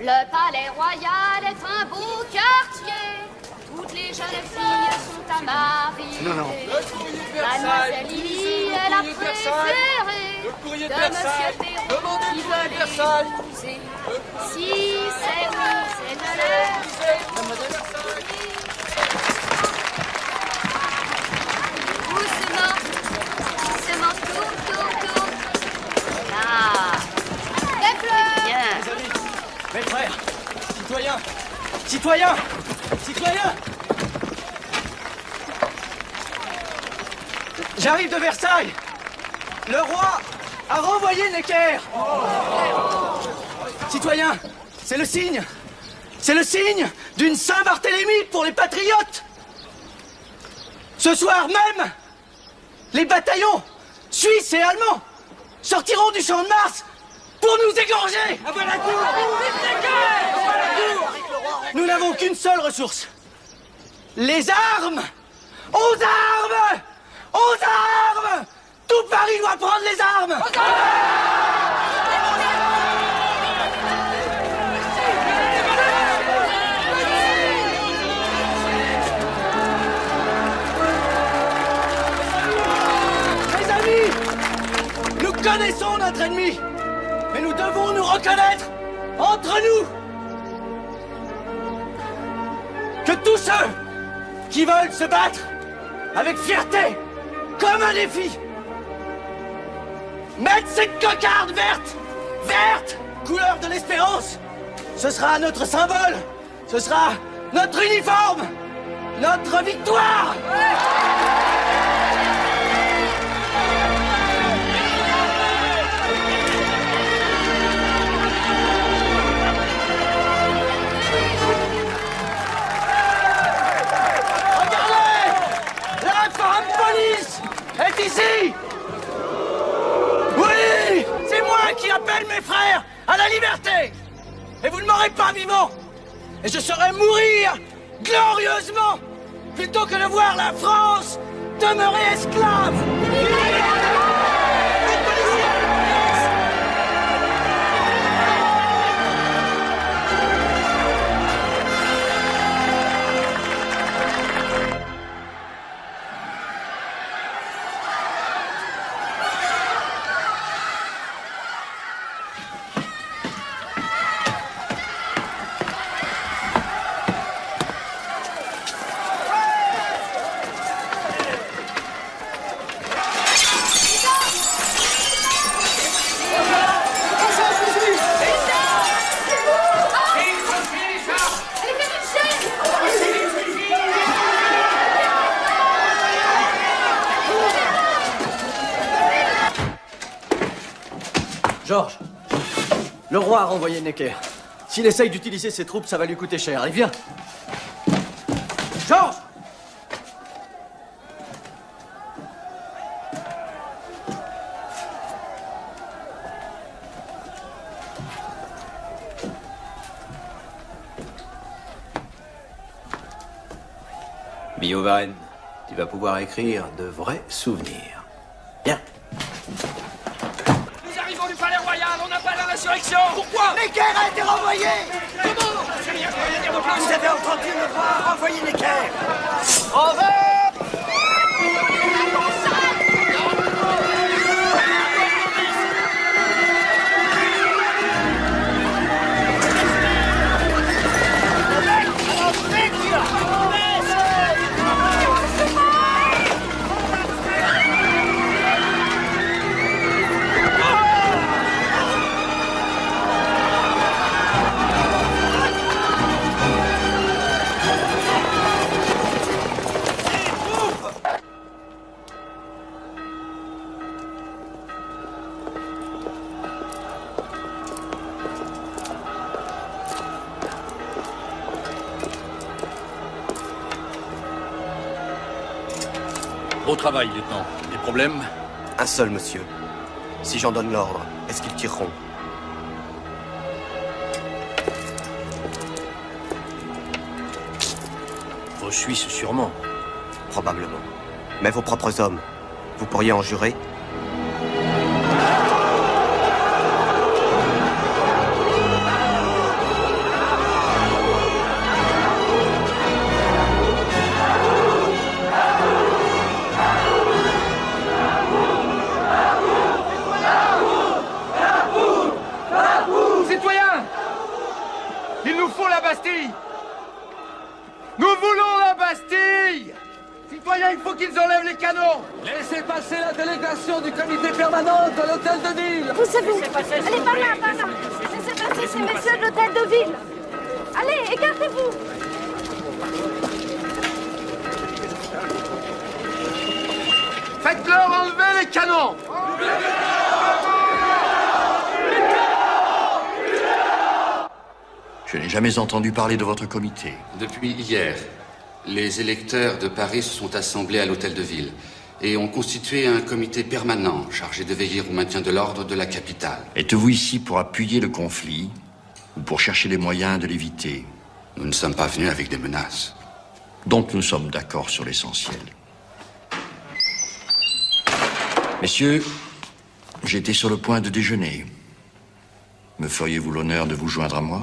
Le palais royal est un beau quartier. Toutes les jeunes filles sont à marier. Non. Mademoiselle Lily est la préférée Le courrier de de Monsieur Versailles. Perrault Demandez qui le courrier de veut Versailles. l'épouser. Si c'est oui, c'est de l'air. Doucement, tourne. Ah, des fleurs. Mes amis, mes frères, citoyens. J'arrive de Versailles. Le roi a renvoyé Necker. Citoyens, c'est le signe. C'est le signe d'une Saint-Barthélemy pour les patriotes. Ce soir même, les bataillons suisses et allemands sortiront du champ de Mars pour nous égorger. À bas la cour. Nous n'avons qu'une seule ressource. Les armes. Aux armes. Aux armes. Tout Paris doit prendre les armes. Mes amis, nous connaissons notre ennemi, mais nous devons nous reconnaître entre nous. Que tous ceux qui veulent se battre avec fierté, comme un défi, mettent cette cocarde verte, couleur de l'espérance. Ce sera notre symbole, ce sera notre uniforme, notre victoire. Police est ici. Oui, c'est moi qui appelle mes frères à la liberté. Et vous ne m'aurez pas vivant. Et je saurai mourir glorieusement plutôt que de voir la France demeurer esclave. Georges, le roi a renvoyé Necker. S'il essaye d'utiliser ses troupes, ça va lui coûter cher. Allez, viens. Georges! Biovan, tu vas pouvoir écrire de vrais souvenirs. Bien. Nous arrivons du palais royal, on appelle à l'insurrection. Pourquoi? Necker a été renvoyé! Comment? Je n'ai rien à dire de plus. Vous avez entendu le roi renvoyer Necker! Au travail, lieutenant. Des problèmes? Un seul, monsieur. Si j'en donne l'ordre, est-ce qu'ils tireront? Aux Suisses, sûrement. Probablement. Mais vos propres hommes, vous pourriez en jurer? la Bastille! Nous voulons la Bastille! Citoyens, il faut qu'ils enlèvent les canons! Laissez passer la délégation du comité permanent de l'hôtel de ville. Poussez-vous. Allez, par là, par là. Laissez passer ces messieurs de l'hôtel de ville. Allez, écartez-vous. Faites-leur enlever les canons! Je n'ai jamais entendu parler de votre comité. Depuis hier, les électeurs de Paris se sont assemblés à l'hôtel de ville et ont constitué un comité permanent chargé de veiller au maintien de l'ordre de la capitale. Êtes-vous ici pour appuyer le conflit ou pour chercher les moyens de l'éviter? Nous ne sommes pas venus avec des menaces. Donc nous sommes d'accord sur l'essentiel. Messieurs, j'étais sur le point de déjeuner. Me feriez-vous l'honneur de vous joindre à moi?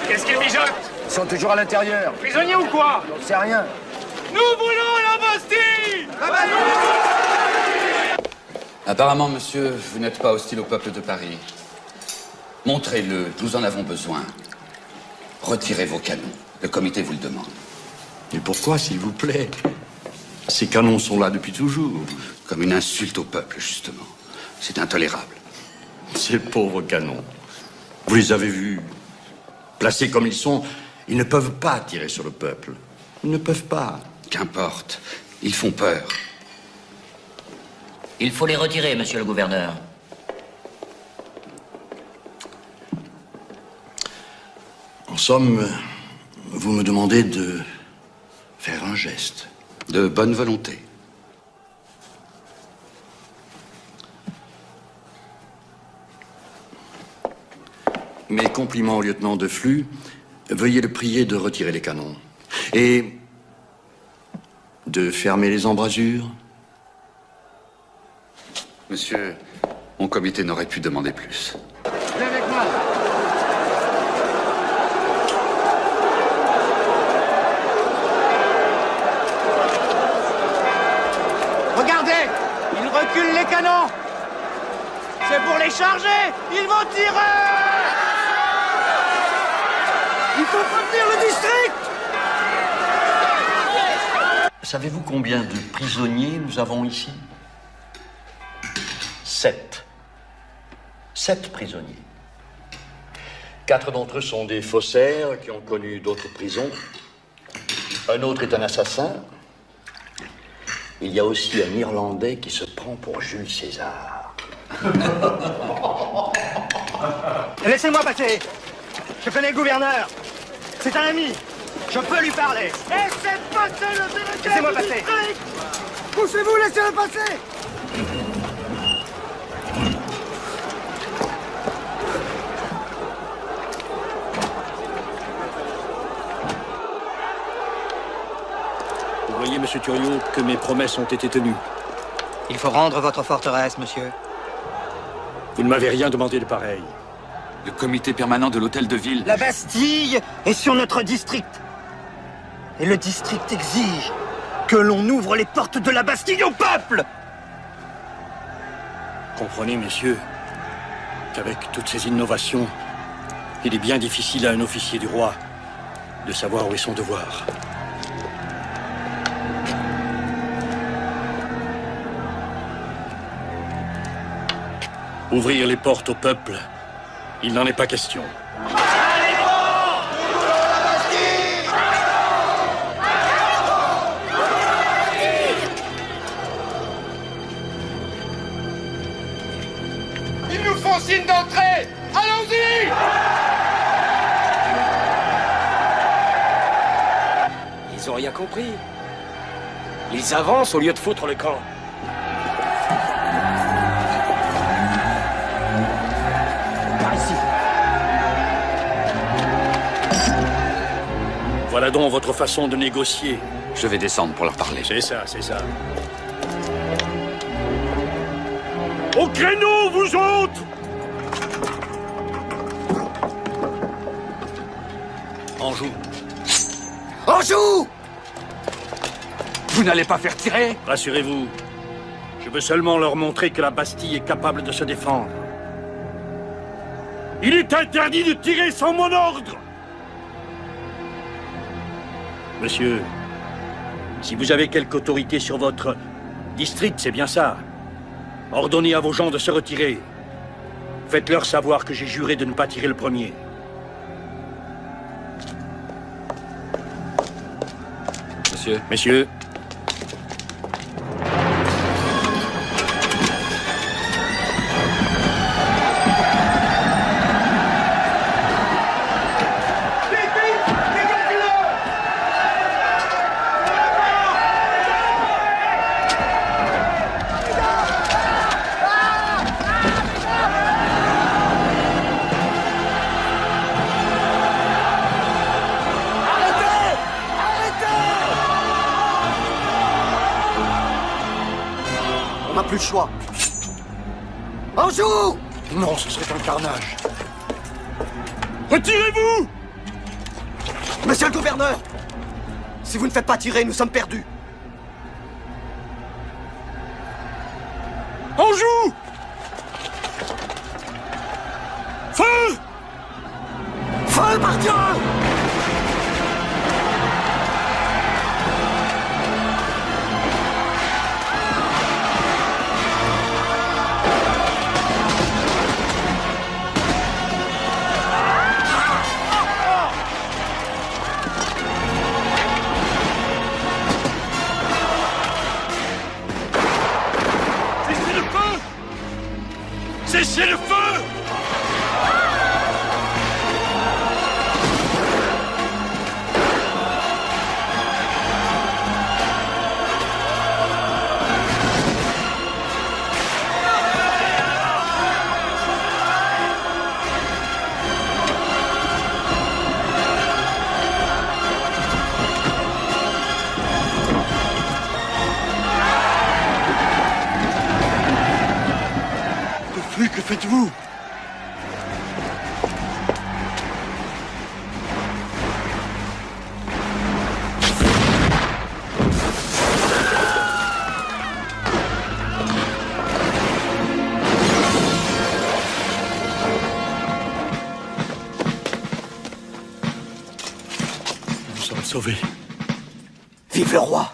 Qu'est-ce qu'ils mijotent? Ils sont toujours à l'intérieur. Prisonniers ou quoi? On sait rien. Nous voulons la Bastille! Apparemment, monsieur, vous n'êtes pas hostile au peuple de Paris. Montrez-le, nous en avons besoin. Retirez vos canons. Le comité vous le demande. Mais pourquoi, s'il vous plaît? Ces canons sont là depuis toujours. Comme une insulte au peuple, justement. C'est intolérable. Ces pauvres canons. Vous les avez vus. Placés comme ils sont, ils ne peuvent pas tirer sur le peuple. Ils ne peuvent pas. Qu'importe. Ils font peur. Il faut les retirer, monsieur le gouverneur. En somme, vous me demandez de faire un geste. De bonne volonté. Mes compliments au lieutenant de Flux. Veuillez le prier de retirer les canons. Et de fermer les embrasures. Monsieur, mon comité n'aurait pu demander plus. Viens avec moi! Regardez! Ils reculent les canons! C'est pour les charger! Ils vont tirer! Il faut prévenir le district! Savez-vous combien de prisonniers nous avons ici? 7. 7 prisonniers. 4 d'entre eux sont des faussaires qui ont connu d'autres prisons. Un autre est un assassin. Il y a aussi un Irlandais qui se prend pour Jules César. Laissez-moi passer! Je connais le gouverneur! C'est un ami! Je peux lui parler! Laissez passer le délégué! Laissez-moi passer! Poussez-vous, laissez-le passer! Vous voyez, monsieur Thuriot, que mes promesses ont été tenues. Il faut rendre votre forteresse, monsieur. Vous ne m'avez rien demandé de pareil. Le comité permanent de l'hôtel de ville... La Bastille est sur notre district. Et le district exige que l'on ouvre les portes de la Bastille au peuple! Comprenez, messieurs, qu'avec toutes ces innovations, il est bien difficile à un officier du roi de savoir où est son devoir. Ouvrir les portes au peuple, il n'en est pas question. Ils nous font signe d'entrée! Allons-y! Ils ont rien compris. Ils avancent au lieu de foutre le camp. Par ici. Voilà donc votre façon de négocier. Je vais descendre pour leur parler. C'est ça, c'est ça. Au créneau, vous autres! Anjou. On joue! Vous n'allez pas faire tirer? Rassurez-vous, Je veux seulement leur montrer que la Bastille est capable de se défendre. Il est interdit de tirer sans mon ordre! Monsieur, si vous avez quelque autorité sur votre district, c'est bien ça. Ordonnez à vos gens de se retirer. Faites-leur savoir que j'ai juré de ne pas tirer le premier. Monsieur. Messieurs. Plus le choix. Anjou! Non, ce serait un carnage. Retirez-vous! Monsieur le gouverneur! Si vous ne faites pas tirer, nous sommes perdus. Anjou! Feu! Feu, par Dieu! Cessez le feu! Que faites-vous? Nous sommes sauvés. Vive le roi!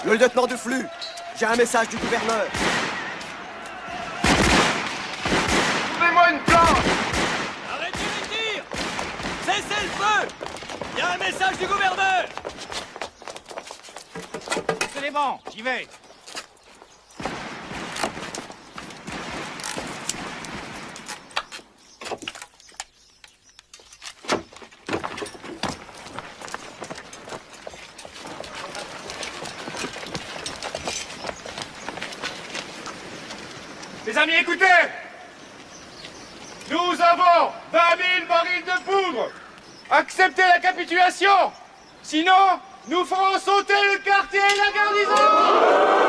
Le lieutenant de Flux, j'ai un message du gouverneur. Trouvez-moi une planche! Arrêtez les tirs! Cessez le feu! Il y a un message du gouverneur! C'est les bons, j'y vais. Les amis, écoutez! Nous avons 20 000 barils de poudre! Acceptez la capitulation! Sinon, nous ferons sauter le quartier et la garnison!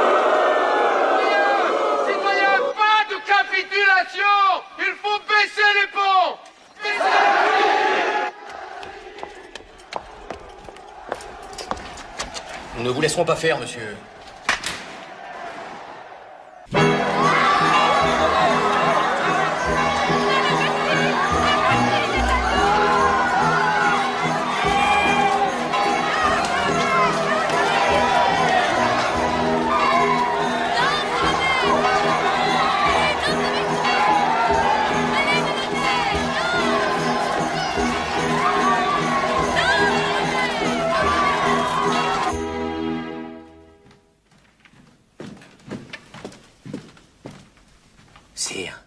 ne vous laisserons pas faire, monsieur. Sire.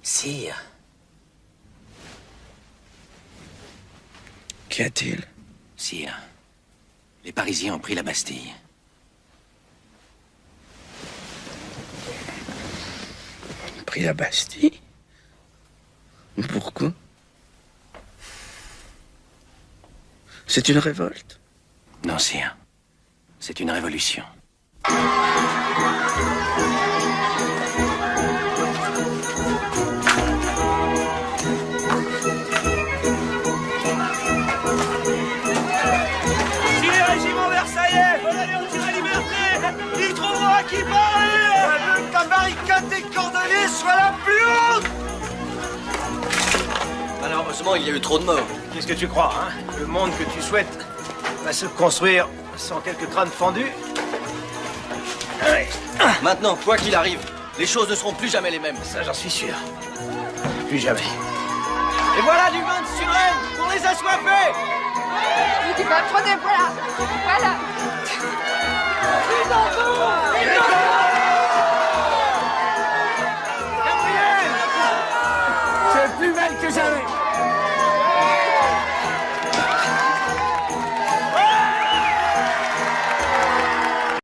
Sire. Qu'y a-t-il? Sire, les Parisiens ont pris la Bastille. Pris la Bastille? Pourquoi? C'est une révolte? Non, sire. C'est une révolution. Si les régiments versaillais veulent aller en tirer liberté, ils trouveront à qui parler. Que ta barricade des cordonniers soit la plus haute. Malheureusement, il y a eu trop de morts. Qu'est-ce que tu crois, hein? Le monde que tu souhaites va se construire sans quelques crânes fendus? Maintenant, quoi qu'il arrive, les choses ne seront plus jamais les mêmes. Ça, j'en suis sûr. Plus jamais. Et voilà du vin de Suresnes pour les assoiffés. Je dis pas, prenez, voilà. Voilà. Plus d'enfants.